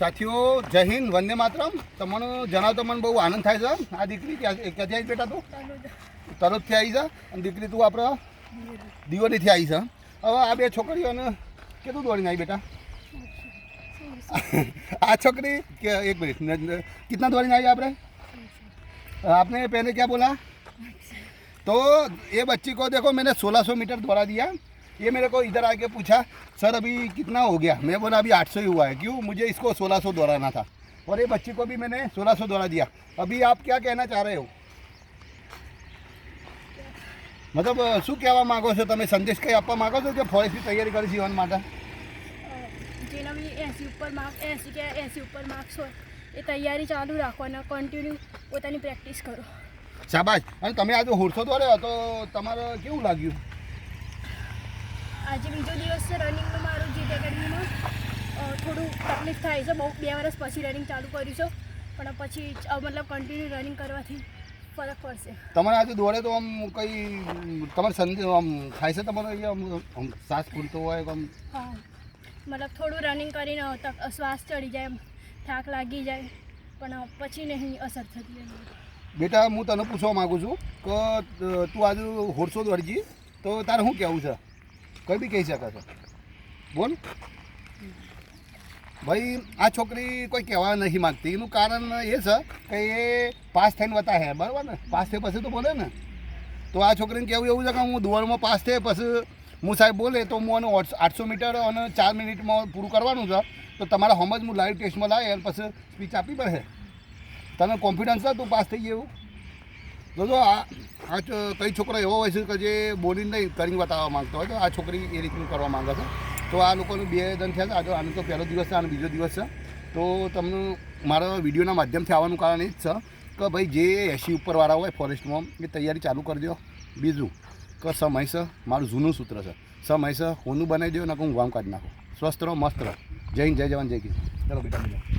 સાથીઓ જય હિન્દ, વંદે માતરમ. તમને જણાવતો મને બહુ આનંદ થાય છે. આ દીકરી ક્યાંથી આવી બેટા? તું તરતથી આવી છે અને દીકરી તું આપણે દિવાળીથી આવી છે. હવે આ બે છોકરીઓને કેટલું દોડીને આવી બેટા? આ છોકરી કે एक मिनट कितना दौड़ने आई आपने? आपने पहले क्या बोला? तो ये बच्ची को देखो मैंने 1600 मीटर दौड़ा दिया. ये मेरे को इधर आके पूछा सर अभी कितना हो गया? मैं बोला अभी 800 ही हुआ है. क्यों? मुझे इसको 1600 दौड़ाना था और ये बच्ची को भी मैंने 1600 दौड़ा दिया. अभी आप क्या कहना चाह रहे हो? मतलब શું કહેવા માગો છો તમે? સંદેશ કંઈ આપવા માગો છો કે ફોરેસ્ટની તૈયારી કરી જીવન માટે? જેના બી 80 ઉપર માર્ક્સ 80 કે 80 ઉપર માર્ક્સ હોય એ તૈયારી ચાલુ રાખવાના, કન્ટિન્યુ પોતાની પ્રેક્ટિસ કરો. શાબાશ. અને તમે આજે હોરસો દોડ્યો તો તમારે કેવું લાગ્યું? આજે બીજો દિવસ છે રનિંગનો મારો. જીત એકેડમીમાં થોડું તકલીફ થાય છે. બહુ 2 વર્ષ પછી રનિંગ ચાલુ કર્યું છે, પણ પછી મતલબ કન્ટિન્યુ રનિંગ કરવાથી ફરક પડશે. તમારે આજે દોડે તો આમ કંઈ તમારે સંદેશ આમ થાય છે? તમારે અહીંયા આમ શ્વાસ ફૂલતો હોય આમ? હા, મતલબ થોડું રનિંગ કરીને શ્વાસ ચડી જાય, થાક લાગી જાય, પણ પછી નહીં અસર થતી. બેટા હું તને પૂછવા માગું છું કે તું આજે હોરસો દોડજી તો તારે શું કહેવું છે? કંઈ બી કહી શકે છે, બોલ. ભાઈ આ છોકરી કોઈ કહેવા નથી માગતી. એનું કારણ એ છે કે એ પાસ થઈને વતા હે, બરાબર ને? પાસ થઈ પછી તો બોલે ને. તો આ છોકરીને કહેવું એવું છે કે હું દોડમાં પાસ થઈ પછી હું સાહેબ બોલે તો હું આને 800 મીટર અને 4 મિનિટમાં પૂરું કરવાનું છે. તો તમારા હોમજ હું લાઈવ ટેસ્ટમાં લાવે અને પછી સ્પીચ આપવી પડે. તને કોન્ફિડન્સ છે તું પાસ થઈ ગયું? જોજો આ કઈ છોકરો એવો હોય છે કે જે બોલીને નહીં કરીને બતાવવા માગતો હોય, તો આ છોકરી એ રીતનું કરવા માંગે છે. તો આ લોકોનું 2 જણ થયા છે. આજે આનો તો પહેલો દિવસ છે અને બીજો દિવસ છે. તો તમને મારા વિડીયોના માધ્યમથી આવવાનું કારણ એ જ છે કે ભાઈ જે 80 ઉપરવાળા હોય ફોરેસ્ટમાં એ તૈયારી ચાલુ કરી દો. બીજું કે સમય છે, મારું જૂનું સૂત્ર છે, સમય છે હોનું બનાવી દો ને હું વામ કાઢી નાખું. સ્વસ્થ રહો, મસ્ત રહો. જય હિન્દ, જય જવાન, જય કિસાન. ચલો બેટા.